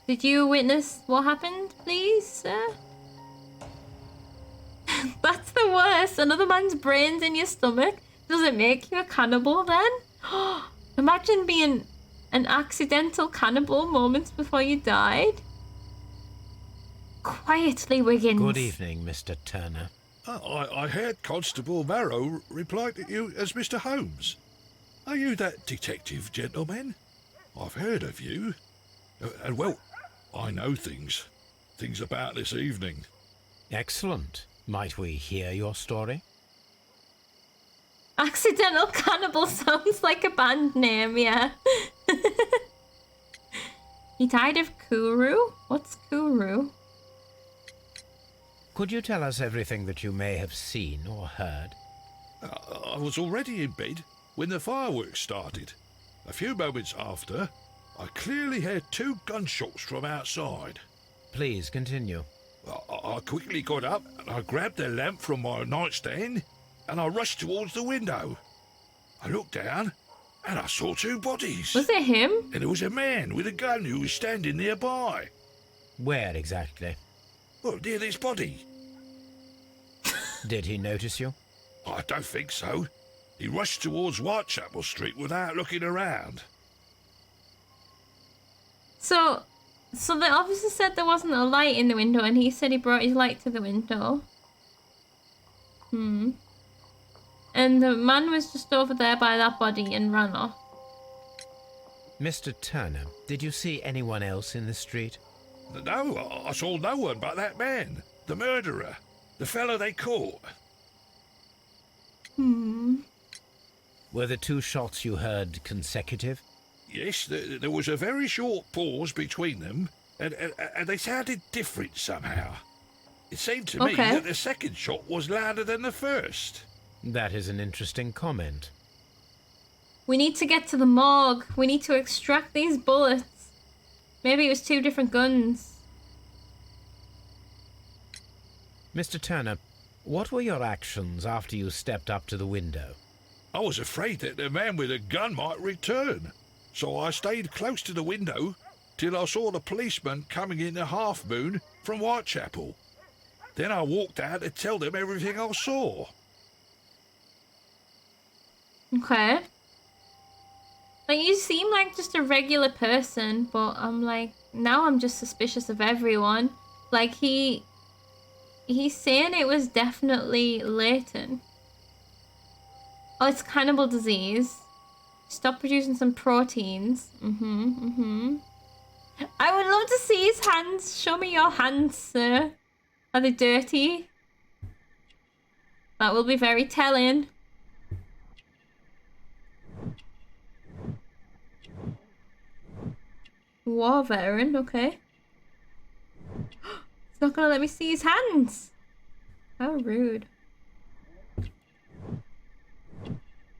Did you witness what happened, please, sir? That's the worst. Another man's brains in your stomach. Does it make you a cannibal then? Imagine being an accidental cannibal moments before you died. Quietly, Wiggins. Good evening, Mr. Turner. I heard Constable Marrow reply to you as Mr. Holmes. Are you that detective gentleman? I've heard of you. And well, I know things about this evening. Excellent. Might we hear your story? Accidental Cannibal sounds like a band name, yeah. He died of Kuru? What's Kuru? Could you tell us everything that you may have seen or heard? I was already in bed when the fireworks started. A few moments after, I clearly heard 2 gunshots from outside. Please continue. I quickly got up and I grabbed the lamp from my nightstand and I rushed towards the window. I looked down and I saw 2 bodies. Was it him? And there was a man with a gun who was standing nearby. Where exactly? Well, near this body. Did he notice you? I don't think so. He rushed towards Whitechapel Street without looking around. So the officer said there wasn't a light in the window and he said he brought his light to the window. And the man was just over there by that body and ran off. Mr. Turner, did you see anyone else in the street? No, I saw no one but that man, the murderer, the fellow they caught. Were the 2 shots you heard consecutive? Yes, there was a very short pause between them, and they sounded different somehow. It seemed to me that the second shot was louder than the first. That is an interesting comment. We need to get to the morgue. We need to extract these bullets. Maybe it was 2 different guns. Mr. Turner, what were your actions after you stepped up to the window? I was afraid that the man with a gun might return, so I stayed close to the window till I saw the policeman coming in the Half Moon from Whitechapel. Then I walked out to tell them everything I saw. Okay. Like, you seem like just a regular person, but now I'm just suspicious of everyone. Like, he's saying it was definitely Leighton. Oh, it's cannibal disease. Stop producing some proteins. I would love to see his hands. Show me your hands, sir. Are they dirty? That will be very telling. War veteran, okay. It's not gonna let me see his hands. How rude.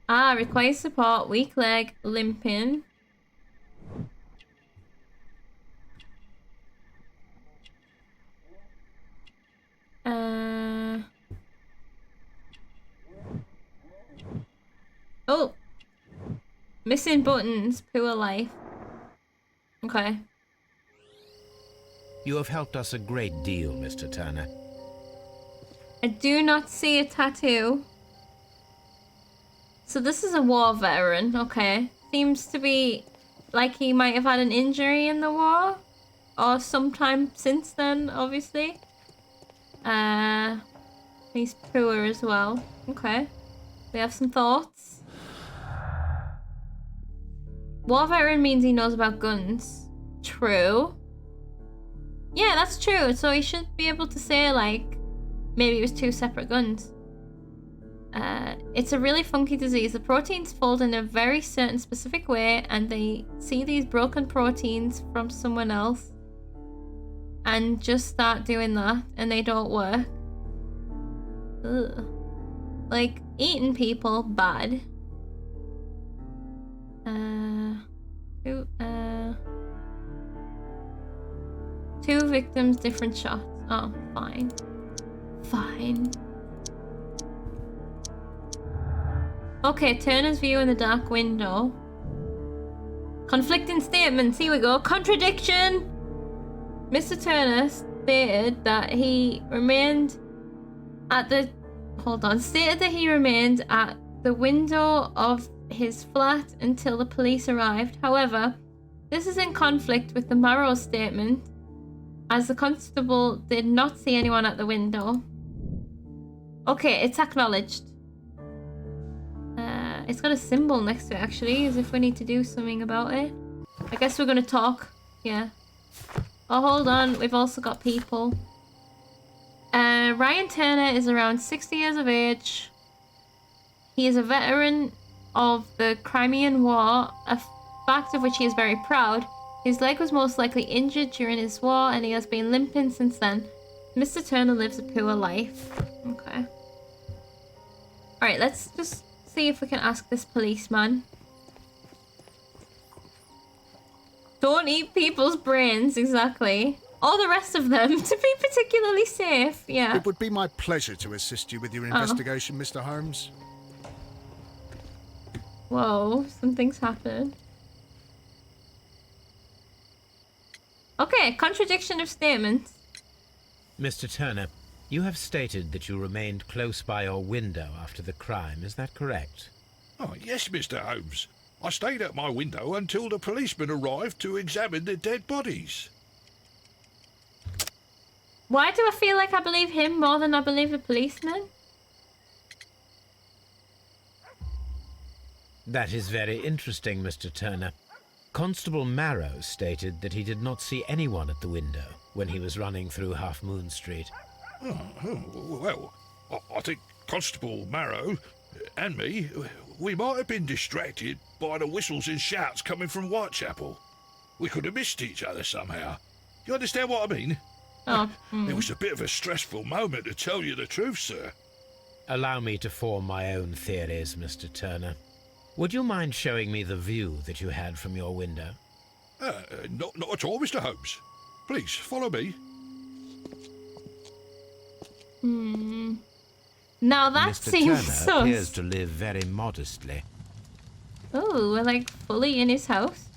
Requires support, weak leg, limping. Oh! Missing buttons, poor life. Okay. You have helped us a great deal, Mr. Turner. I do not see a tattoo. So this is a war veteran, okay. Seems to be like he might have had an injury in the war. Or sometime since then, obviously. He's poor as well. Okay. We have some thoughts. War veteran means he knows about guns. True. Yeah, that's true. So he should be able to say, like, maybe it was 2 separate guns. It's a really funky disease. The proteins fold in a very certain specific way, and they see these broken proteins from someone else and just start doing that, and they don't work. Ugh. Like, eating people, bad. Two victims, different shots. Oh, fine. Fine. Okay, Turner's view in the dark window. Conflicting statements, here we go. Contradiction! Mr. Turner stated that he remained at the window of his flat until the police arrived. However, this is in conflict with the Marrow statement, as the constable did not see anyone at the window. Okay, it's acknowledged. It's got a symbol next to it, actually, as if we need to do something about it. I guess we're gonna talk. Yeah. Oh, hold on. We've also got people. Ryan Turner is around 60 years of age. He is a veteran of the Crimean War, a fact of which he is very proud. His leg was most likely injured during his war, and he has been limping since then. Mr. Turner lives a poor life. Okay. Alright, let's just see if we can ask this policeman. Don't eat people's brains, exactly. Or the rest of them, to be particularly safe, yeah. It would be my pleasure to assist you with your investigation, Mr. Holmes. Whoa, something's happened. Okay, contradiction of statements. Mr. Turner, you have stated that you remained close by your window after the crime. Is that correct? Oh, yes, Mr. Holmes. I stayed at my window until the policeman arrived to examine the dead bodies. Why do I feel like I believe him more than I believe the policeman? That is very interesting, Mr. Turner. Constable Marrow stated that he did not see anyone at the window when he was running through Half Moon Street. Well, I think Constable Marrow and me, we might have been distracted by the whistles and shouts coming from Whitechapel. We could have missed each other somehow. You understand what I mean? Oh. It was a bit of a stressful moment, to tell you the truth, sir. Allow me to form my own theories, Mr. Turner. Would you mind showing me the view that you had from your window? Not at all, Mr. Holmes. Please, follow me. Now that Mr. seems Turner appears sus. to live very modestly. Oh, we're like fully in his house.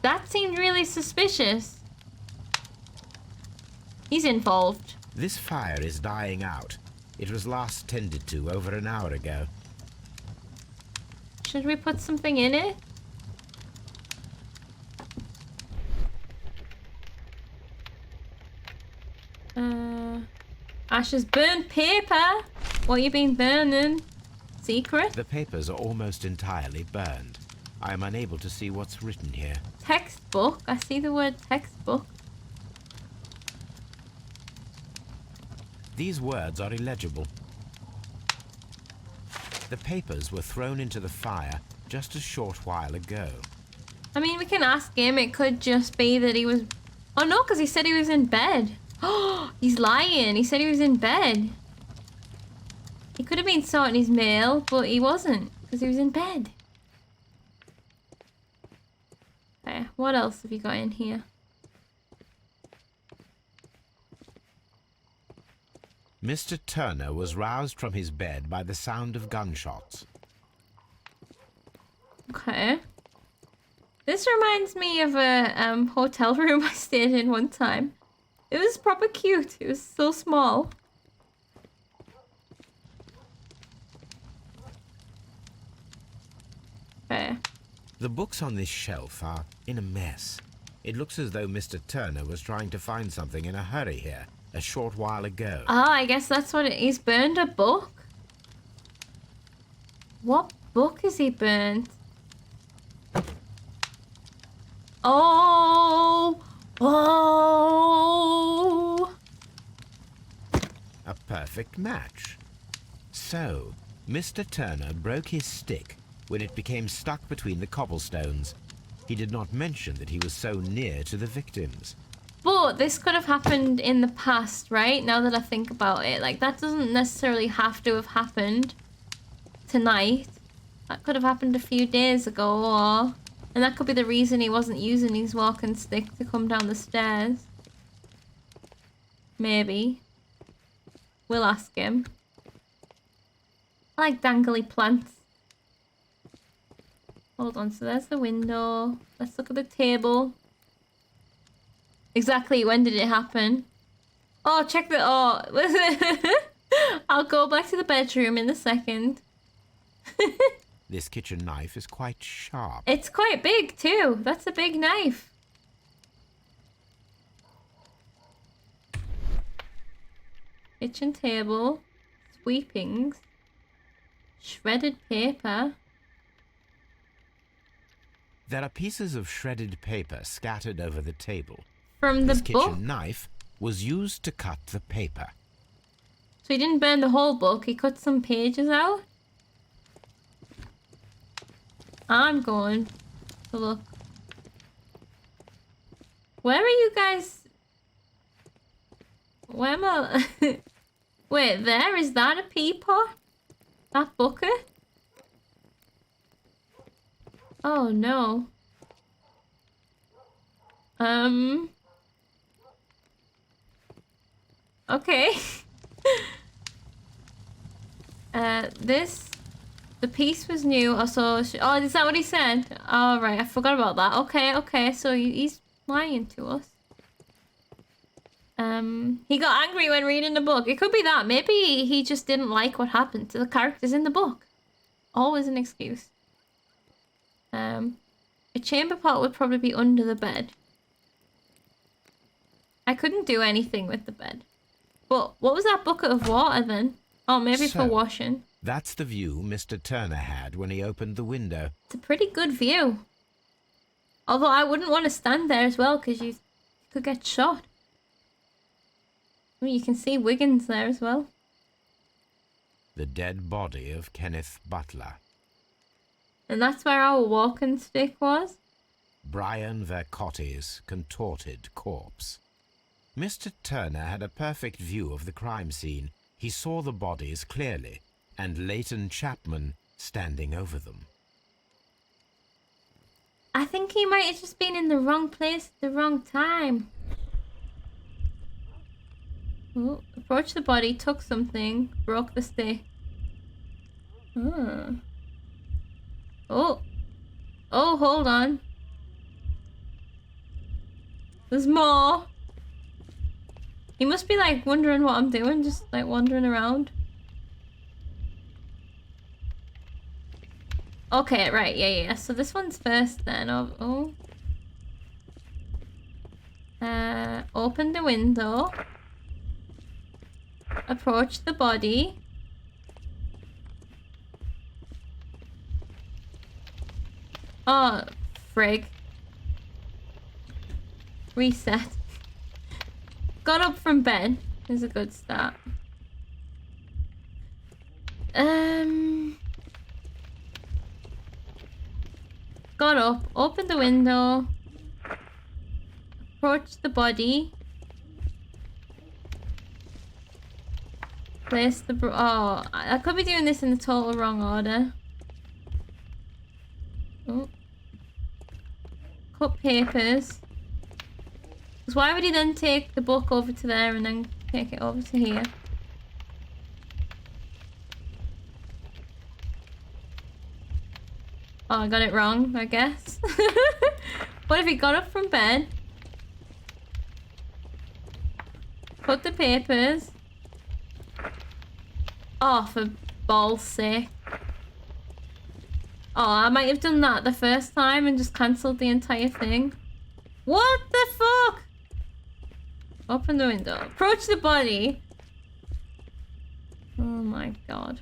That seemed really suspicious. He's involved. This fire is dying out. It was last tended to over an hour ago. Should we put something in it? Ashes burnt paper. What you been burning? Secret? The papers are almost entirely burned. I am unable to see what's written here. Textbook. I see the word textbook. These words are illegible. The papers were thrown into the fire just a short while ago. I mean, we can ask him. It could just be that he was... Oh no, because he said he was in bed. Oh, he's lying. He said he was in bed. He could have been sorting his mail, but he wasn't, because he was in bed. Okay, what else have you got in here? Mr. Turner was roused from his bed by the sound of gunshots. Okay. This reminds me of a hotel room I stayed in one time. It was proper cute. It was so small. Okay. The books on this shelf are in a mess. It looks as though Mr. Turner was trying to find something in a hurry here a short while ago. Ah, I guess that's what he's burned a book. What book has he burned? Oh! Oh! A perfect match. So, Mr. Turner broke his stick when it became stuck between the cobblestones. He did not mention that he was so near to the victims. But this could have happened in the past, right? Now that I think about it. Like, that doesn't necessarily have to have happened tonight. That could have happened a few days ago, or... And that could be the reason he wasn't using his walking stick to come down the stairs. Maybe. We'll ask him. I like dangly plants. Hold on, so there's the window. Let's look at the table. Exactly, when did it happen? Oh, check the... Oh, I'll go back to the bedroom in a second. This kitchen knife is quite sharp. It's quite big, too. That's a big knife. Kitchen table. Sweepings. Shredded paper. There are pieces of shredded paper scattered over the table. From the This book? kitchen knife was used to cut the paper. So he didn't burn the whole book, he cut some pages out? I'm going to look. Where are you guys? Where am I? Wait, there? Is that a peapod? That bucket? Oh no. Okay. The piece was new. Also, oh, is that what he said? Oh, right, I forgot about that. Okay, so he's lying to us. He got angry when reading the book. It could be that. Maybe he just didn't like what happened to the characters in the book. Always an excuse. A chamber pot would probably be under the bed. I couldn't do anything with the bed. But what was that bucket of water then? Oh, maybe for washing. That's the view Mr. Turner had when he opened the window. It's a pretty good view. Although I wouldn't want to stand there as well because you could get shot. I mean, you can see Wiggins there as well. The dead body of Kenneth Butler. And that's where our walking stick was? Brian Vercotti's contorted corpse. Mr. Turner had a perfect view of the crime scene. He saw the bodies clearly, and Leighton Chapman standing over them. I think he might have just been in the wrong place at the wrong time. Oh, approached the body, took something, broke the stick. Oh, hold on. There's more. He must be like wondering what I'm doing, just like wandering around. Okay, right, yeah. So this one's first then. Open the window. Approach the body. Oh, frig. Reset. Got up from bed is a good start. Got up, opened the window, approached the body, placed the oh, I could be doing this in the total wrong order. Oh. Cut papers. Because why would he then take the book over to there and then take it over to here? Oh, I got it wrong, I guess. What if he got up from bed? Put the papers. Oh, for balls' sake. Oh, I might have done that the first time and just cancelled the entire thing. What the fuck? Open the window. Approach the body. Oh my god.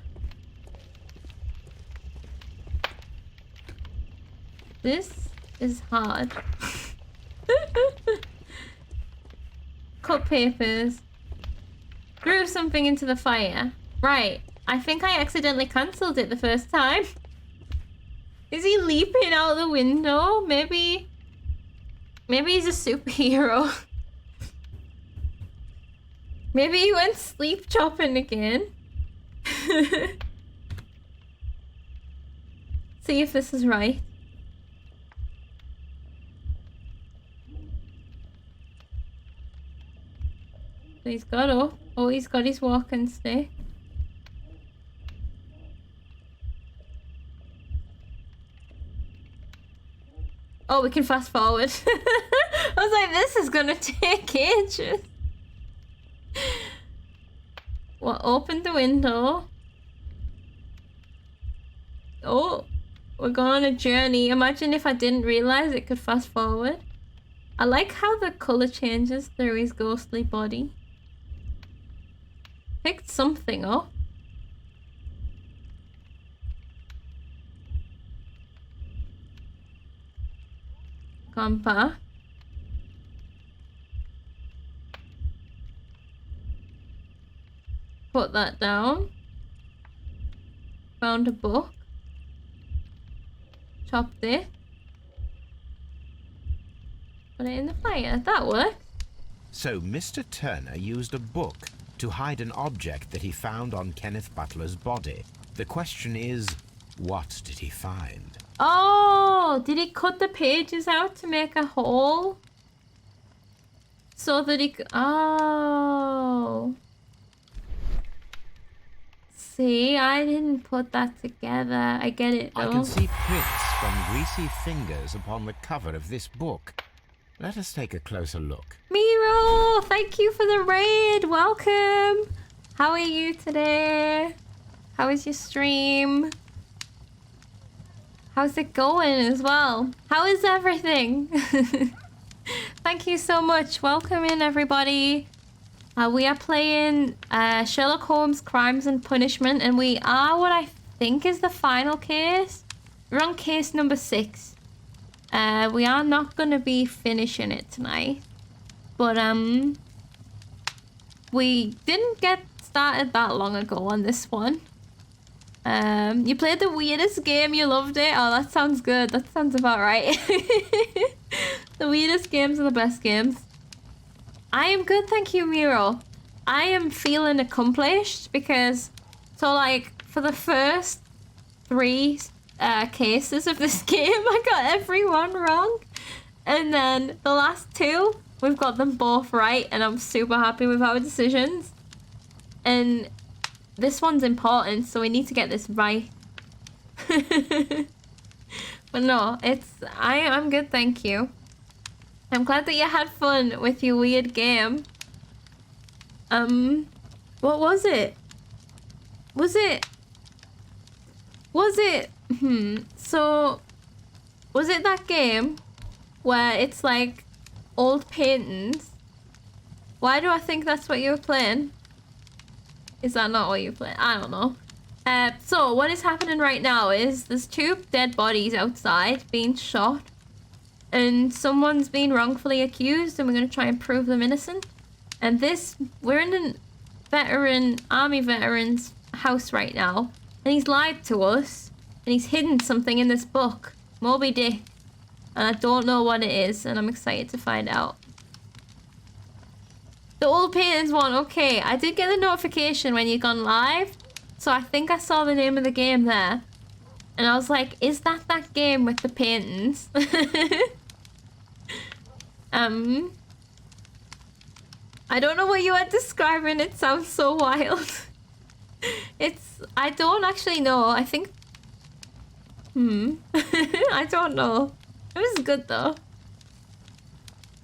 This is hard. Cut papers. Threw something into the fire. Right. I think I accidentally cancelled it the first time. Is he leaping out the window? Maybe he's a superhero. Maybe he went sleep chopping again. See if this is right. So he's got up. Oh, he's got his walking stick. Oh, we can fast forward. I was like, this is gonna take ages. Well, open the window. Oh, we're going on a journey. Imagine if I didn't realize it could fast forward. I like how the color changes through his ghostly body. Picked something up. Gone back. Put that down. Found a book. Chopped it. Put it in the fire. That worked. So Mr. Turner used a book to hide an object that he found on Kenneth Butler's body. The question is, what did he find? Oh, did he cut the pages out to make a hole? So that he could... Oh. See, I didn't put that together. I get it though. I can see prints from greasy fingers upon the cover of this book. Let us take a closer look. Miro, thank you for the raid. Welcome. How are you today? How is your stream? How's it going as well? How is everything? Thank you so much. Welcome in, everybody. We are playing Sherlock Holmes Crimes and Punishment, and we are what I think is the final case. We're on case number 6. We are not going to be finishing it tonight, but we didn't get started that long ago on this one. You played the weirdest game, you loved it. Oh, that sounds good. That sounds about right. The weirdest games are the best games. I am good, thank you, Miro. I am feeling accomplished because, so like, for the first 3 cases of this game, I got everyone wrong. And then the last 2, we've got them both right, and I'm super happy with our decisions. And this one's important, so we need to get this right. But no, I'm good, thank you. I'm glad that you had fun with your weird game. What was it? So, was it that game where it's like old paintings? Why do I think that's what you were playing? Is that not what you're playing? I don't know. So what is happening right now is there's 2 dead bodies outside being shot. And someone's been wrongfully accused, and we're going to try and prove them innocent. And we're in a army veteran's house right now. And he's lied to us. And he's hidden something in this book. Moby Dick. And I don't know what it is, and I'm excited to find out. The old paintings one, okay. I did get the notification when you'd gone live. So I think I saw the name of the game there. And I was like, is that game with the paintings? I don't know what you are describing. It sounds so wild. I don't actually know. I think... I don't know. It was good though.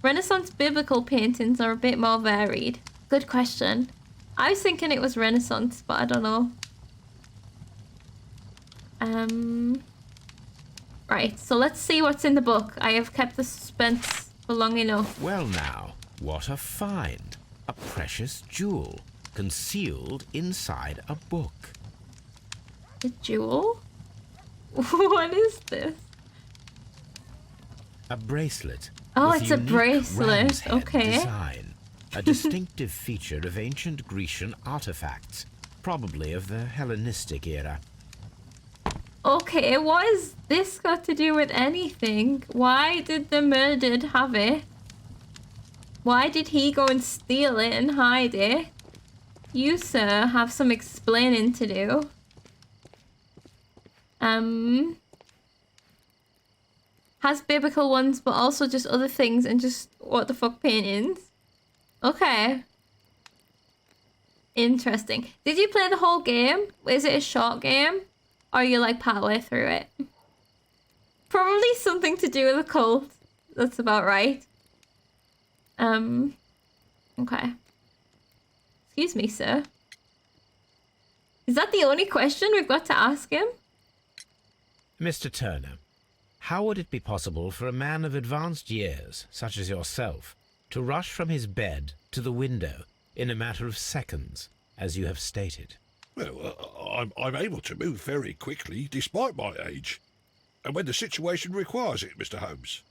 Renaissance biblical paintings are a bit more varied. Good question. I was thinking it was Renaissance, but I don't know. Right, so let's see what's in the book. I have kept the suspense for long enough. Well now, what a find. A precious jewel, concealed inside a book. A jewel? What is this? A bracelet. Oh, with it's a unique bracelet. ram's head Okay. Design. A distinctive feature of ancient Grecian artifacts, probably of the Hellenistic era. Okay, what has this got to do with anything? Why did the murdered have it? Why did he go and steal it and hide it? You, sir, have some explaining to do. Has biblical ones, but also just other things and just what the fuck paintings. Okay. Interesting. Did you play the whole game? Is it a short game? Or are you like partway through it? Probably something to do with a cult. That's about right. Okay. Excuse me, sir. Is that the only question we've got to ask him? Mr. Turner, how would it be possible for a man of advanced years, such as yourself, to rush from his bed to the window in a matter of seconds, as you have stated? Well, I'm able to move very quickly, despite my age. And when the situation requires it, Mr. Holmes.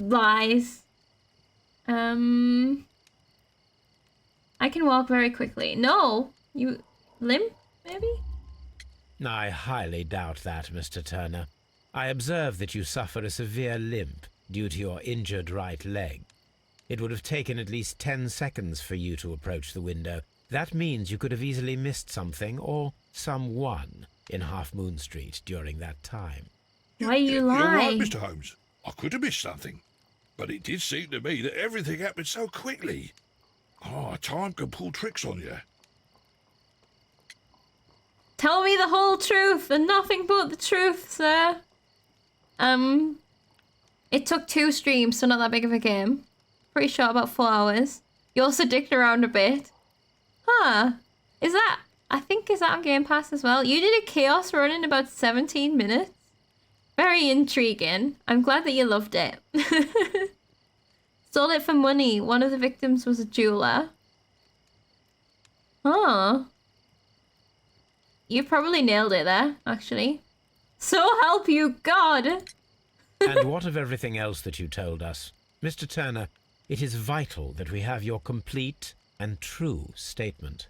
Lies. I can walk very quickly. No! You... limp, maybe? I highly doubt that, Mr. Turner. I observe that you suffer a severe limp due to your injured right leg. It would have taken at least 10 seconds for you to approach the window. That means you could have easily missed something or someone in Half Moon Street during that time. Why you lie? You're right, Mr. Holmes. I could have missed something. But it did seem to me that everything happened so quickly. Oh, time can pull tricks on you. Tell me the whole truth and nothing but the truth, sir. It took 2 streams, so not that big of a game. Pretty sure about 4 hours. You also dicked around a bit. Huh. Is that on Game Pass as well? You did a chaos run in about 17 minutes. Very intriguing. I'm glad that you loved it. Sold it for money. One of the victims was a jeweler. Huh. You probably nailed it there, actually. So help you God! And what of everything else that you told us? Mr. Turner, it is vital that we have your complete and true statement.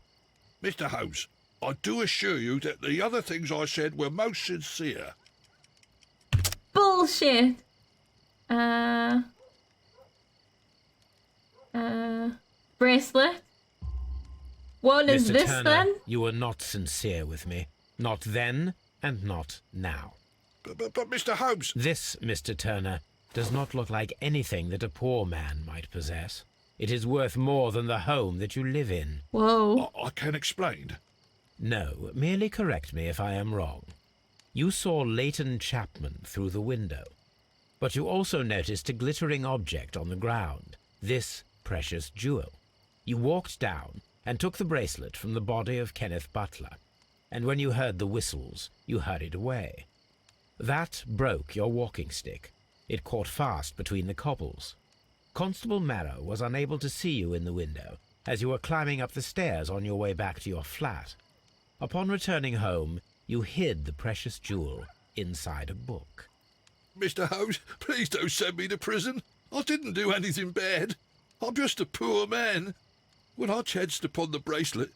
Mr. Holmes, I do assure you that the other things I said were most sincere. Bullshit! Bracelet? What is Mr. this Turner, then? you were not sincere with me. Not then and not now. But Mr. Holmes... This, Mr. Turner, does not look like anything that a poor man might possess. It is worth more than the home that you live in. Whoa. I can explain. No, merely correct me if I am wrong. You saw Leighton Chapman through the window, but you also noticed a glittering object on the ground, this precious jewel. You walked down and took the bracelet from the body of Kenneth Butler, and when you heard the whistles, you hurried away. That broke your walking stick. It caught fast between the cobbles. Constable Marrow was unable to see you in the window as you were climbing up the stairs on your way back to your flat. Upon returning home, you hid the precious jewel inside a book. Mr. Holmes, please don't send me to prison. I didn't do anything bad. I'm just a poor man. When I chanced upon the bracelet,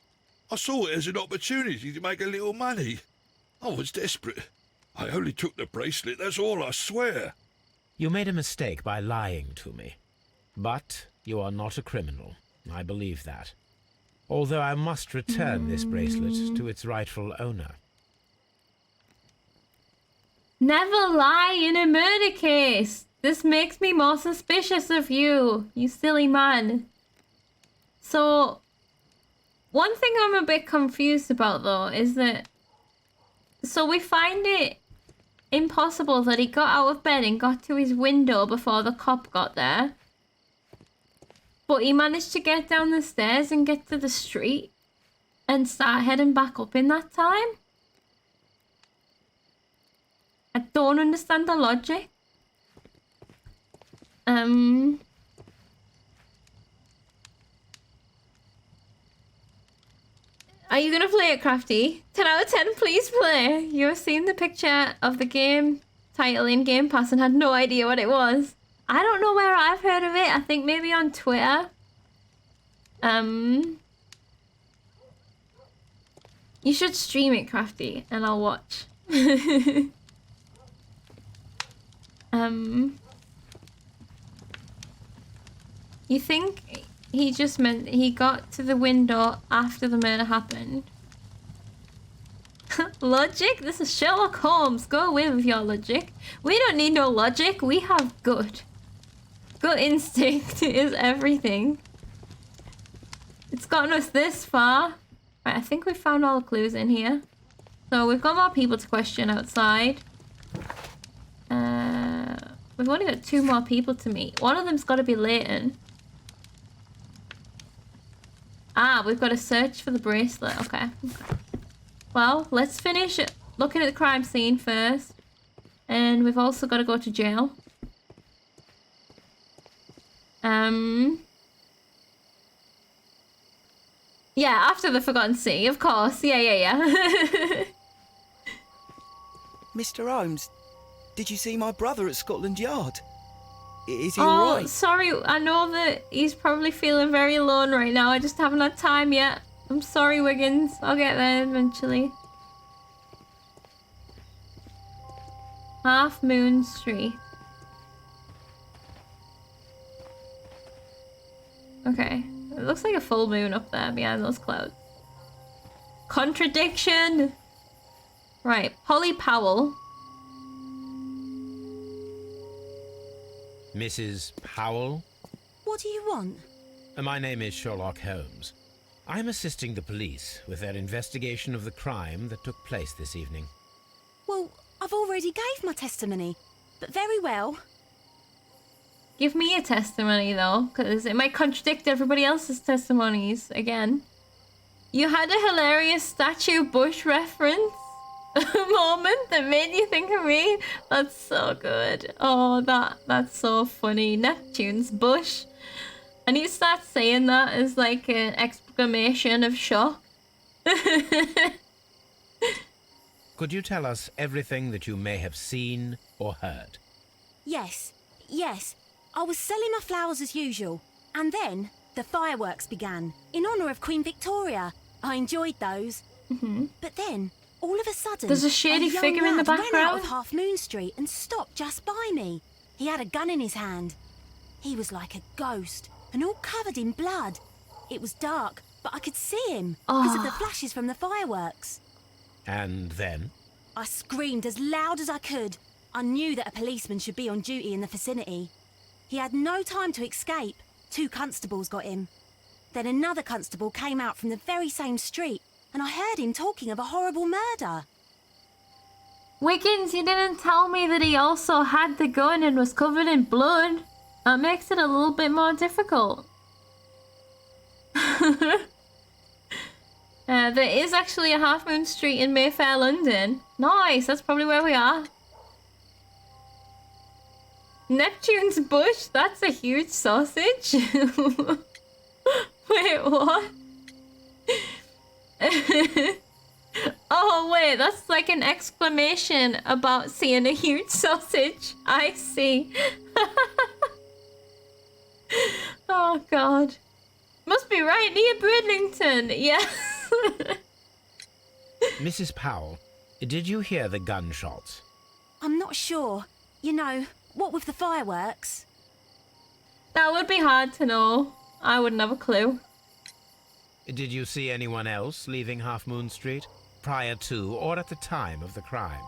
I saw it as an opportunity to make a little money. I was desperate. I only took the bracelet, that's all, I swear. You made a mistake by lying to me. But you are not a criminal. I believe that. Although I must return this bracelet to its rightful owner. Never lie in a murder case. This makes me more suspicious of you, you silly man. So, one thing I'm a bit confused about though is that... So we find it impossible that he got out of bed and got to his window before the cop got there. But he managed to get down the stairs and get to the street and start heading back up in that time. I don't understand the logic. Are you gonna play it, Crafty? 10 out of 10, please play. You have seen the picture of the game title in Game Pass and had no idea what it was. I don't know where I've heard of it. I think maybe on Twitter. You should stream it, Crafty, and I'll watch. You think he just meant he got to the window after the murder happened? Logic? This is Sherlock Holmes. Go away with your logic. We don't need no logic. We have gut. Gut instinct is everything. It's gotten us this far. Right, I think we've found all the clues in here. So we've got more people to question outside. We've only got 2 more people to meet. One of them's got to be Leighton. Ah, we've got to search for the bracelet. Okay. Well, let's finish looking at the crime scene first. And we've also got to go to jail. Yeah, after the Forgotten Sea, of course. Yeah. Mr. Holmes, did you see my brother at Scotland Yard? Is he Oh, alright? sorry. I know that he's probably feeling very alone right now. I just haven't had time yet. I'm sorry, Wiggins. I'll get there eventually. Half Moon Street. Okay. It looks like a full moon up there behind those clouds. Contradiction! Right, Polly Powell. Mrs. Powell? What do you want? My name is Sherlock Holmes. I'm assisting the police with their investigation of the crime that took place this evening. Well, I've already gave my testimony, but very well. Give me a testimony though, because it might contradict everybody else's testimonies again. You had a hilarious statue bush reference moment that made you think of me. That's so good. Oh, that's so funny. Neptune's bush. I need to start saying that as like an exclamation of shock. Could you tell us everything that you may have seen or heard? Yes. I was selling my flowers as usual, and then the fireworks began in honour of Queen Victoria. I enjoyed those. But then, all of a sudden, there's a shady young figure in the lad ran out background. of Half Moon Street and stopped just by me. He had a gun in his hand. He was like a ghost and all covered in blood. It was dark, but I could see him because of the flashes from the fireworks. And then? I screamed as loud as I could. I knew that a policeman should be on duty in the vicinity. He had no time to escape. 2 constables got him. Then another constable came out from the very same street, and I heard him talking of a horrible murder. Wiggins, you didn't tell me that he also had the gun and was covered in blood. That makes it a little bit more difficult. There is actually a Half Moon Street in Mayfair, London. Nice, that's probably where we are. Neptune's bush? That's a huge sausage. Wait, what? Oh, wait, that's like an exclamation about seeing a huge sausage. I see. Oh, God. Must be right near Bridlington. Yes. Mrs. Powell, did you hear the gunshots? I'm not sure. You know, what with the fireworks? That would be hard to know. I wouldn't have a clue. Did you see anyone else leaving Half Moon Street prior to or at the time of the crime?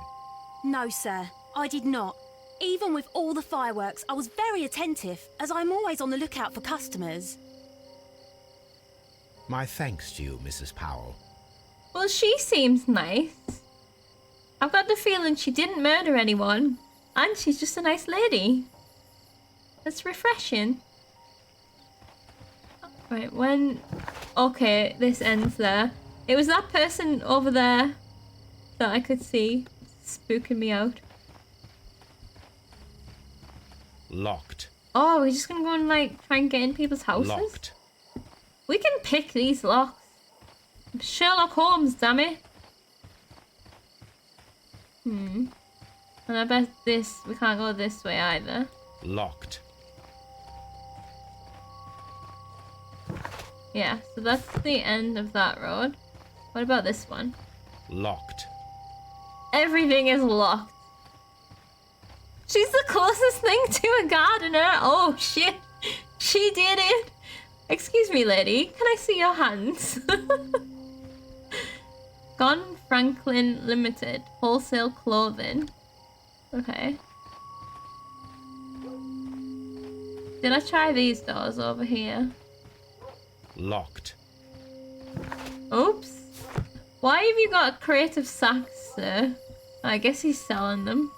No, sir, I did not. Even with all the fireworks, I was very attentive, as I'm always on the lookout for customers. My thanks to you, Mrs. Powell. Well, she seems nice. I've got the feeling she didn't murder anyone, and she's just a nice lady. That's refreshing. Right, when... Okay, this ends there. It was that person over there that I could see spooking me out. Locked. Oh, we're just gonna go and, like, try and get in people's houses? Locked. We can pick these locks. Sherlock Holmes, damn it. And I bet we can't go this way either. Locked. Yeah, so that's the end of that road. What about this one? Locked. Everything is locked. She's the closest thing to a gardener. Oh, shit. She did it. Excuse me, lady. Can I see your hands? Gone Franklin Limited. Wholesale clothing. Okay. Did I try these doors over here? Locked. Oops. Why have you got creative sacks, sir? I guess he's selling them.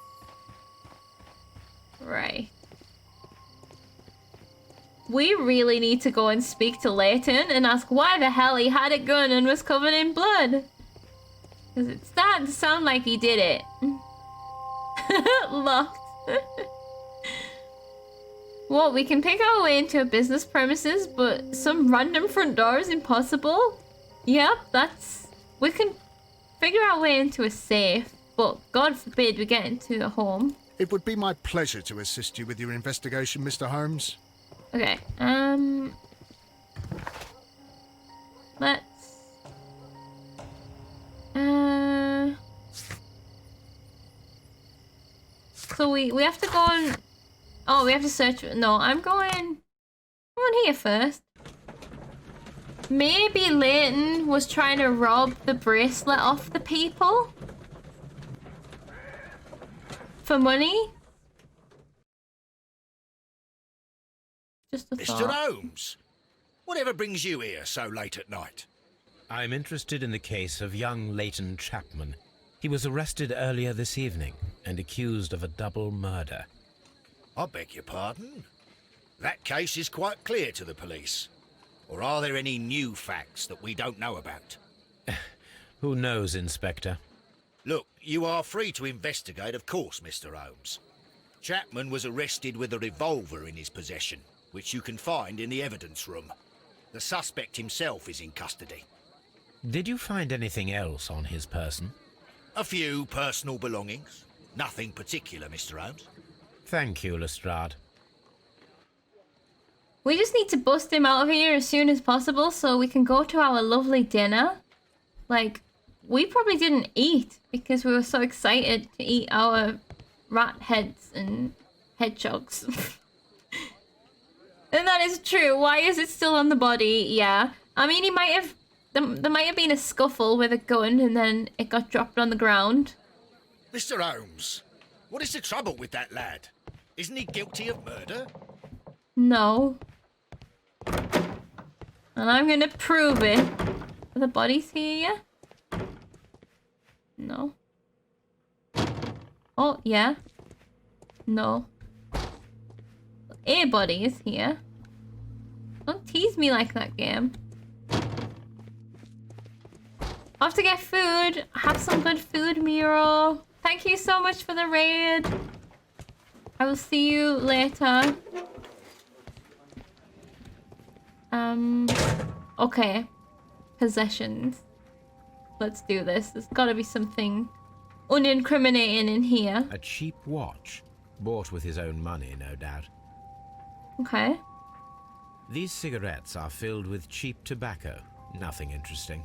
Right. We really need to go and speak to Leighton and ask why the hell he had a gun and was covered in blood. Because it's starting to sound like he did it. Locked. What, we can pick our way into a business premises, but some random front door is impossible? Yep, that's... We can figure our way into a safe, but God forbid we get into a home. It would be my pleasure to assist you with your investigation, Mr. Holmes. Okay, let's... So we have to go on... Oh, we have to search... No, I'm going here first. Maybe Leighton was trying to rob the bracelet off the people? For money? Just a Mr. thought. Holmes, whatever brings you here so late at night? I'm interested in the case of young Leighton Chapman. He was arrested earlier this evening and accused of a double murder. I beg your pardon? That case is quite clear to the police. Or are there any new facts that we don't know about? Who knows, Inspector? Look, you are free to investigate, of course, Mr. Holmes. Chapman was arrested with a revolver in his possession, which you can find in the evidence room. The suspect himself is in custody. Did you find anything else on his person? A few personal belongings. Nothing particular, Mr. Holmes. Thank you, Lestrade. We just need to bust him out of here as soon as possible so we can go to our lovely dinner. Like, we probably didn't eat because we were so excited to eat our rat heads and hedgehogs. And that is true. Why is it still on the body? Yeah. I mean, he might have... There might have been a scuffle with a gun and then it got dropped on the ground. Mr. Holmes, what is the trouble with that lad? Isn't he guilty of murder? No. And I'm gonna prove it. Are the bodies here yet? No. Oh, yeah. No. A body is here. Don't tease me like that, game. I have to get food. Have some good food, Miro. Thank you so much for the raid. I will see you later. Okay. Possessions. Let's do this. There's gotta be something unincriminating in here. A cheap watch, bought with his own money, no doubt. Okay. These cigarettes are filled with cheap tobacco. Nothing interesting.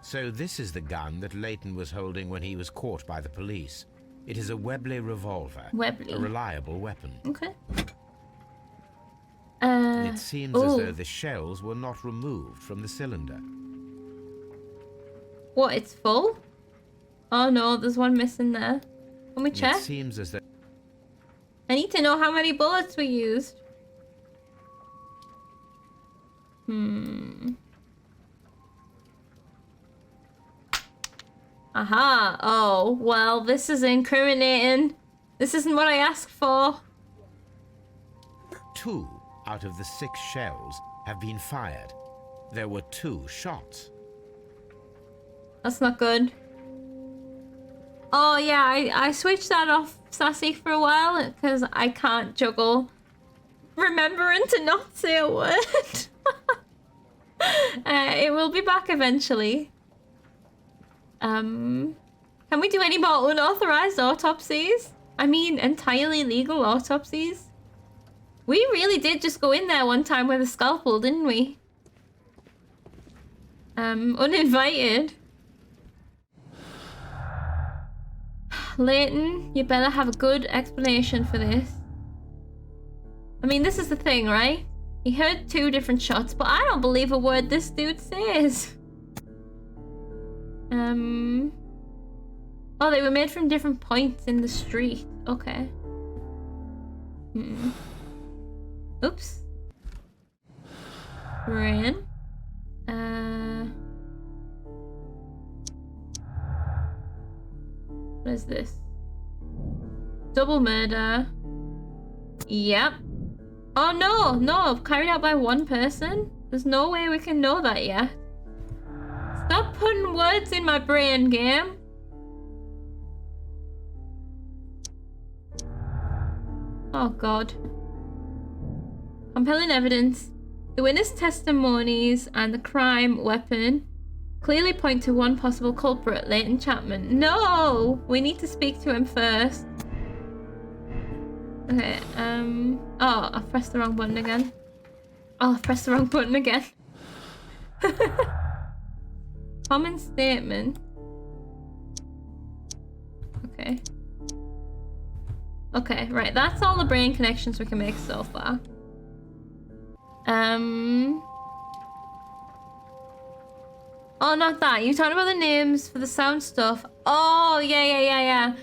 So this is the gun that Leighton was holding when he was caught by the police. It is a Webley revolver. Webley. A reliable weapon. Okay. It seems as though the shells were not removed from the cylinder. What, it's full? Oh no, there's one missing there. Can we check? It seems as though... I need to know how many bullets we used. Aha. Oh, well, this is incriminating. This isn't what I asked for. 2 out of the 6 shells have been fired. There were 2 shots. That's not good. Oh yeah, I switched that off Sassy for a while because I can't juggle remembering to not say a word. It will be back eventually. Can we do any more unauthorized autopsies? I mean, entirely legal autopsies? We really did just go in there one time with a scalpel, didn't we? Uninvited. Leighton, you better have a good explanation for this. I mean, this is the thing, right? He heard 2 different shots, but I don't believe a word this dude says. Oh, they were made from different points in the street. Okay. Oops. We're in. What is this? Double murder. Yep. Oh no, carried out by one person? There's no way we can know that yet. Stop putting words in my brain, game. Oh god. Compelling evidence. The witness testimonies and the crime weapon clearly point to one possible culprit, Leighton Chapman. No! We need to speak to him first. Okay, oh, I've pressed the wrong button again. Oh, I've pressed the wrong button again. Common statement. Okay. Okay, right, that's all the brain connections we can make so far. Oh, not that. You talking about the names for the sound stuff? Oh, yeah.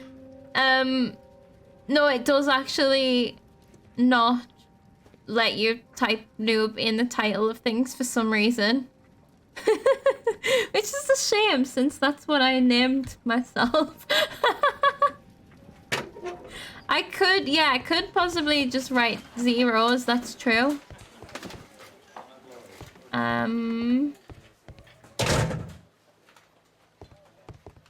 No, it does actually not let you type noob in the title of things for some reason. Which is a shame, since that's what I named myself. I could possibly just write zeros, that's true.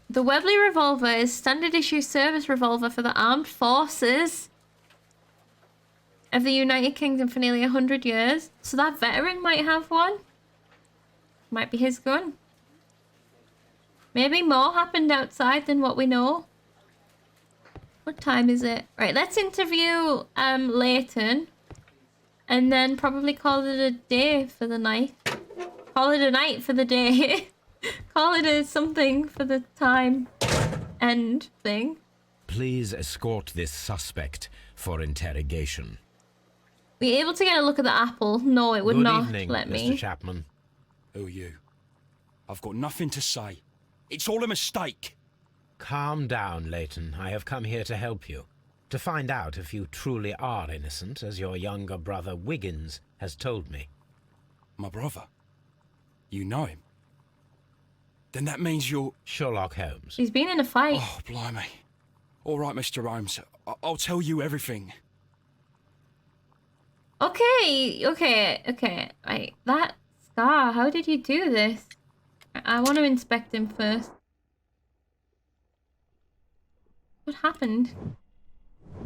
The Webley revolver is standard issue service revolver for the armed forces of the United Kingdom for nearly 100 years. So that veteran might have one. Might be his gun. Maybe more happened outside than what we know. What time is it? Right, let's interview Leighton. And then probably call it a day for the night. Call it a night for the day. Call it a something for the time end thing. Please escort this suspect for interrogation. Were you able to get a look at the apple? No, it would not let me. Mr. Chapman. Who are you? I've got nothing to say. It's all a mistake. Calm down, Leighton. I have come here to help you. To find out if you truly are innocent, as your younger brother Wiggins has told me. My brother? You know him? Then that means you're... Sherlock Holmes. He's been in a fight. Oh, blimey. All right, Mr. Holmes. I'll tell you everything. Okay. Right, that scar, how did you do this? I want to inspect him first. What happened?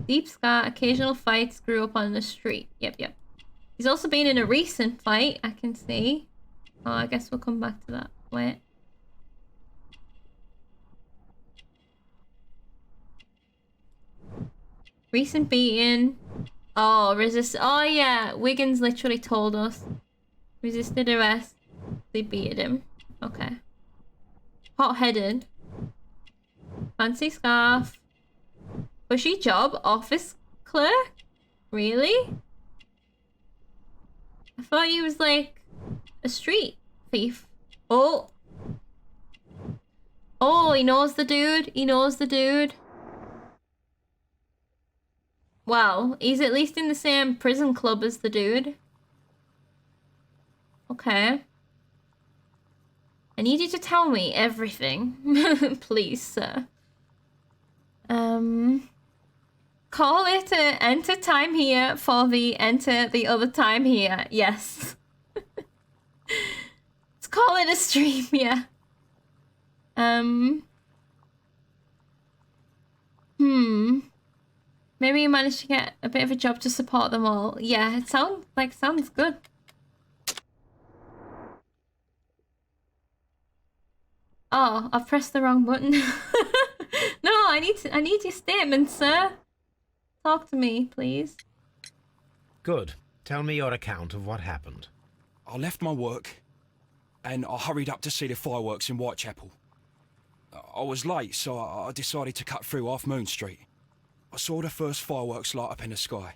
Deep scar, occasional fights, grew up on the street. Yep. He's also been in a recent fight, I can see. Oh, I guess we'll come back to that. Wait. Recent beating. Oh, resist. Oh, yeah. Wiggins literally told us. Resisted arrest. They beat him. Okay. Hot-headed. Fancy scarf. Bushy job. Office clerk? Really? I thought he was like a street thief. Oh. Oh, he knows the dude. Well, he's at least in the same prison club as the dude. Okay. I need you to tell me everything. Please, sir. Call it to enter time here for the enter the other time here. Yes. Let's call it a stream, yeah. Maybe you managed to get a bit of a job to support them all. Yeah, it sounds good. Oh, I've pressed the wrong button. No, I need your statement, sir. Talk to me, please. Good. Tell me your account of what happened. I left my work and I hurried up to see the fireworks in Whitechapel. I was late, so I decided to cut through Half Moon Street. I saw the first fireworks light up in the sky.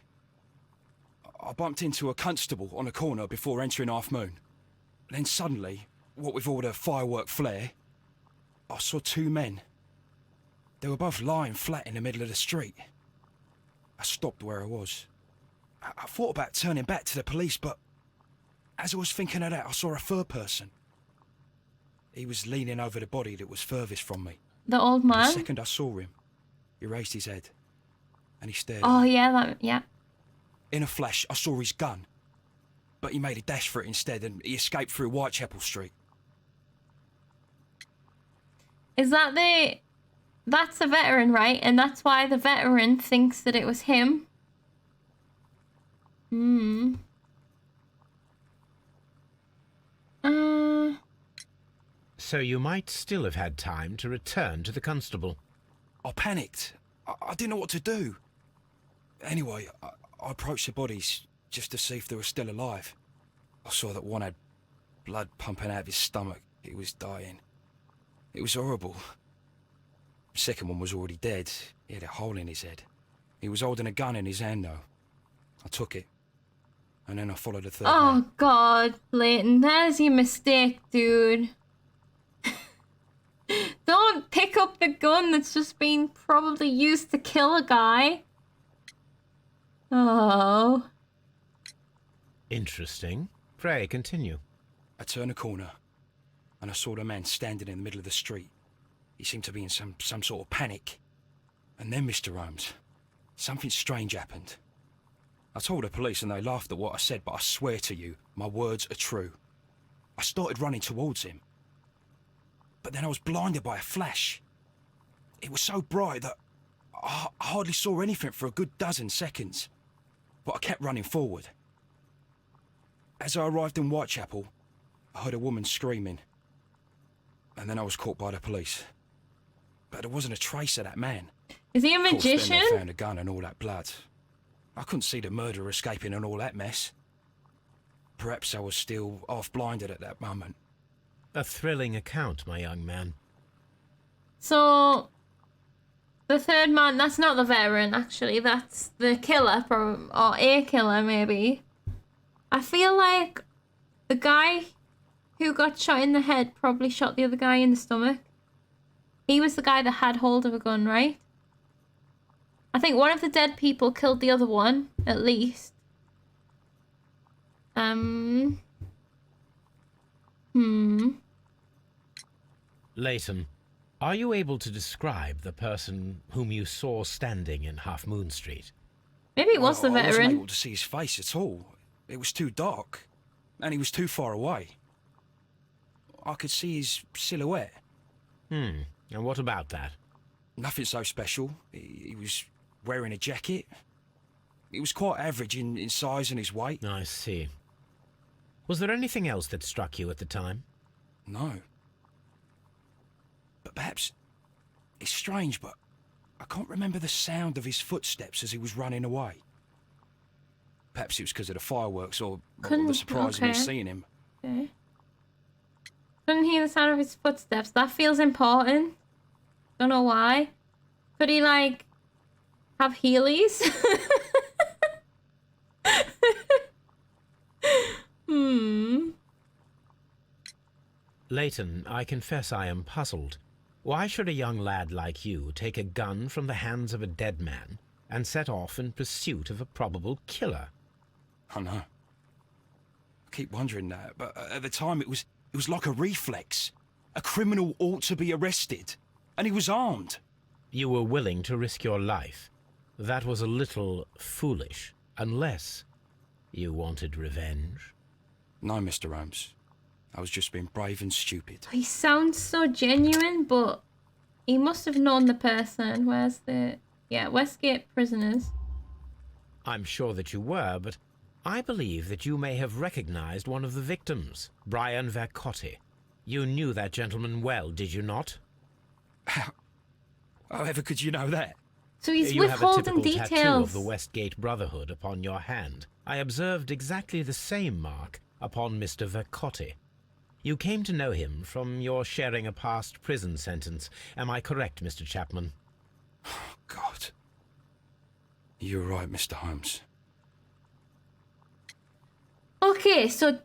I bumped into a constable on a corner before entering Half Moon. Then suddenly, what with all the firework flare, I saw two men. They were both lying flat in the middle of the street. I stopped where I was. I thought about turning back to the police, but as I was thinking of that, I saw a third person. He was leaning over the body that was furthest from me. The old man? The second I saw him, he raised his head, and he stared Oh at me. yeah. In a flash, I saw his gun, but he made a dash for it instead, and he escaped through Whitechapel Street. Is that that's a veteran, right? And that's why the veteran thinks that it was him. Hmm. So you might still have had time to return to the constable. I panicked. I didn't know what to do. Anyway, I approached the bodies just to see if they were still alive. I saw that one had blood pumping out of his stomach. He was dying. It was horrible. The second one was already dead. He had a hole in his head. He was holding a gun in his hand, though. I took it. And then I followed the third man. Oh God, Leighton, there's your mistake, dude. Don't pick up the gun that's just been probably used to kill a guy. Oh. Interesting. Pray, continue. I turned a corner, and I saw the man standing in the middle of the street. He seemed to be in some sort of panic. And then, Mr. Holmes, something strange happened. I told the police and they laughed at what I said, but I swear to you, my words are true. I started running towards him. But then I was blinded by a flash. It was so bright that I hardly saw anything for a good dozen seconds. But I kept running forward. As I arrived in Whitechapel, I heard a woman screaming. And then I was caught by the police. But there wasn't a trace of that man. Is he a Of course, magician? then they found a gun and all that blood. I couldn't see the murderer escaping and all that mess. Perhaps I was still half-blinded at that moment. A thrilling account, my young man. So, the third man, that's not the veteran, actually. That's the killer, or a killer, maybe. I feel like the guy who got shot in the head probably shot the other guy in the stomach. He was the guy that had hold of a gun, right? I think one of the dead people killed the other one, at least. Leighton, are you able to describe the person whom you saw standing in Half Moon Street? Maybe it was the I wasn't veteran. able to see his face at all. It was too dark, and he was too far away. I could see his silhouette. And what about that? Nothing so special. He was wearing a jacket. He was quite average in size and his weight. I see. Was there anything else that struck you at the time? No. But perhaps it's strange, but I can't remember the sound of his footsteps as he was running away. Perhaps it was because of the fireworks or the surprise of me seeing him. Okay. Couldn't hear the sound of his footsteps. That feels important. Don't know why. Could he, like, have Heelys? Leighton, I confess I am puzzled. Why should a young lad like you take a gun from the hands of a dead man and set off in pursuit of a probable killer? I know. I keep wondering that, but at the time it was like a reflex. A criminal ought to be arrested, and he was armed. You were willing to risk your life. That was a little foolish, unless you wanted revenge. No, Mr. Holmes. I was just being brave and stupid. He sounds so genuine, but he must have known the person. Where's the... Yeah, Westgate prisoners. I'm sure that you were, but I believe that you may have recognized one of the victims, Brian Vercotti. You knew that gentleman well, did you not? However could you know that? So he's You have a withholding typical tattoo details. of the Westgate Brotherhood upon your hand. I observed exactly the same mark upon Mr. Vercotti. You came to know him from your sharing a past prison sentence. Am I correct, Mr. Chapman? God. You're right, Mr. Holmes. Okay, so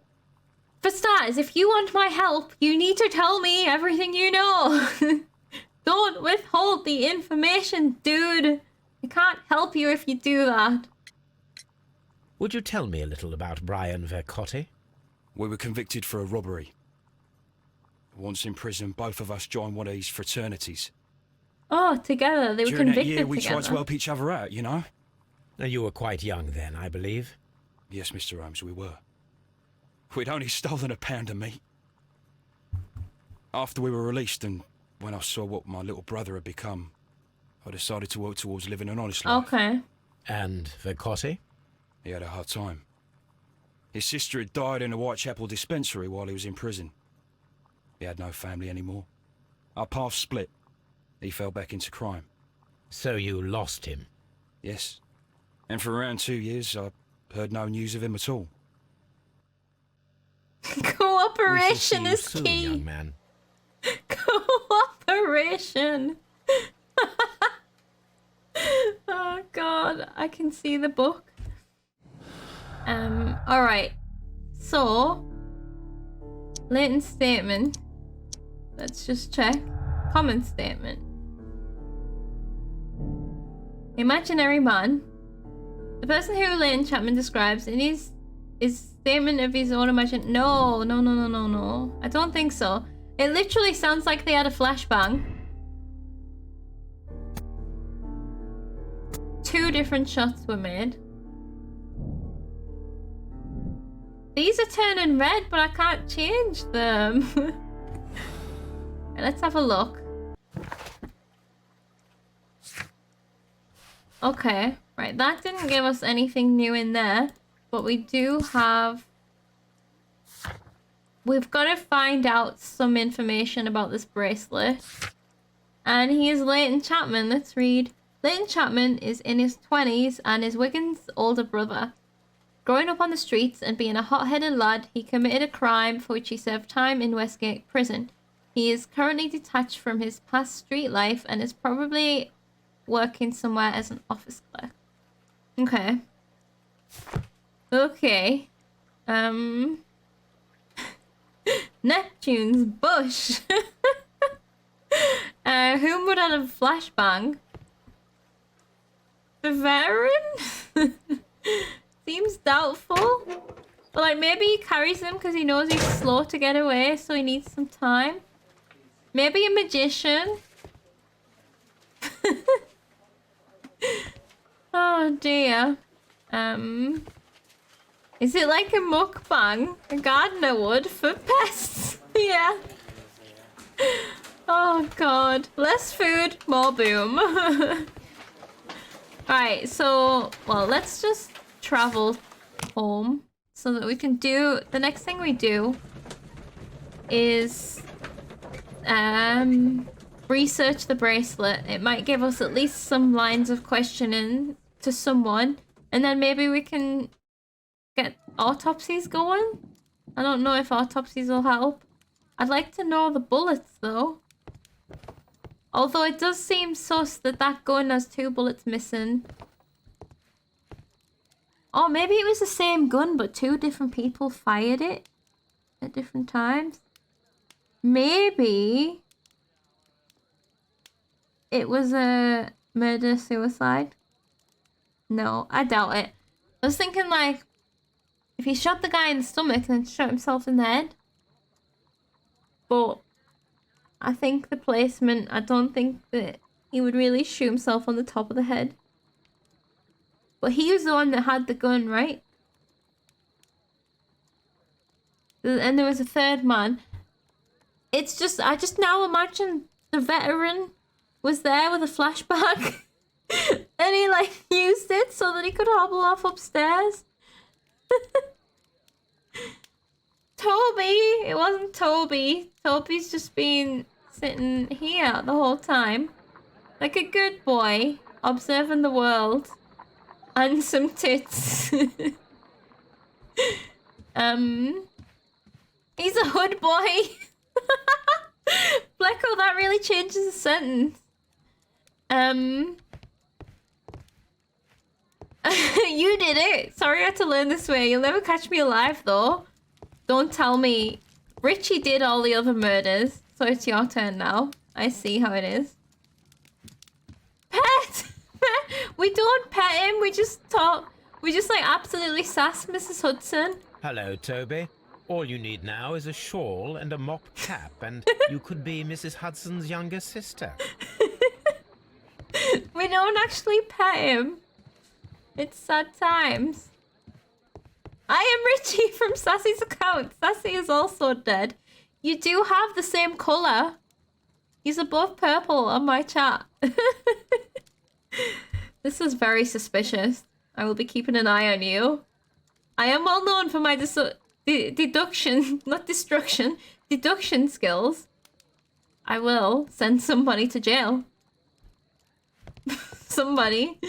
for starters, if you want my help, you need to tell me everything you know. Don't withhold the information, dude. I can't help you if you do that. Would you tell me a little about Brian Vercotti? We were convicted for a robbery. Once in prison, both of us joined one of these fraternities. Oh, together. They were During that convicted year, we together. tried to help each other out, you know? You were quite young then, I believe. Yes, Mr. Holmes, we were. We'd only stolen £1 of meat. After we were released and when I saw what my little brother had become, I decided to work towards living an honest life. Okay. And Vercotti? He had a hard time. His sister had died in a Whitechapel dispensary while he was in prison. He had no family anymore. Our paths split. He fell back into crime. So you lost him? Yes. And for around 2 years, I heard no news of him at all. Cooperation We shall see you is soon, key. young man. Cooperation. Oh god, I can see the book. Alright. So, latent statement. Let's just check. Common statement. Imaginary man. The person who Leighton Chapman describes in his statement of his own imagination. No. I don't think so. It literally sounds like they had a flashbang. 2 different shots were made. These are turning red, but I can't change them. Let's have a look. Okay, right, that didn't give us anything new in there, but we do have... We've got to find out some information about this bracelet. And he is Leighton Chapman. Let's read. Leighton Chapman is in his 20s and is Wiggins' older brother. Growing up on the streets and being a hot-headed lad, he committed a crime for which he served time in Westgate Prison. He is currently detached from his past street life and is probably working somewhere as an office clerk. Okay. Okay. Neptune's bush. Whom would have a flashbang? The veteran? Seems doubtful. But like maybe he carries them because he knows he's slow to get away, so he needs some time. Maybe a magician. Oh dear. Is it like a mukbang? A gardener would for pests. Yeah. Oh god. Less food, more boom. Alright, so, well, let's just travel home so that we can do... The next thing we do is research the bracelet. It might give us at least some lines of questioning to someone, and then maybe we can get autopsies going. I don't know if autopsies will help. I'd like to know the bullets though. Although it does seem sus that that gun has 2 bullets missing. Oh, maybe it was the same gun, but 2 different people fired it at different times. Maybe it was a murder-suicide. No, I doubt it. I was thinking like, if he shot the guy in the stomach and then shot himself in the head. But I think the placement, I don't think that he would really shoot himself on the top of the head. But he was the one that had the gun, right? And there was a 3rd man. It's just, I just now imagine the veteran was there with a flashback. And he like used it so that he could hobble off upstairs. Toby! It wasn't Toby. Toby's just been sitting here the whole time. Like a good boy, observing the world. And some tits. He's a hood boy. Blecko, that really changes the sentence. You did it. Sorry I had to learn this way. You'll never catch me alive though. Don't tell me. Richie did all the other murders. So it's your turn now. I see how it is. Pet! We don't pet him. We just talk. We just like absolutely sass Mrs. Hudson. Hello, Toby. All you need now is a shawl and a mop cap, and you could be Mrs. Hudson's younger sister. We don't actually pet him. It's sad times. I am Richie from Sassy's account. Sassy is also dead. You do have the same colour. He's above purple on my chat. This is very suspicious. I will be keeping an eye on you. I am well known for my deduction, not destruction, deduction skills. I will send somebody to jail. Somebody.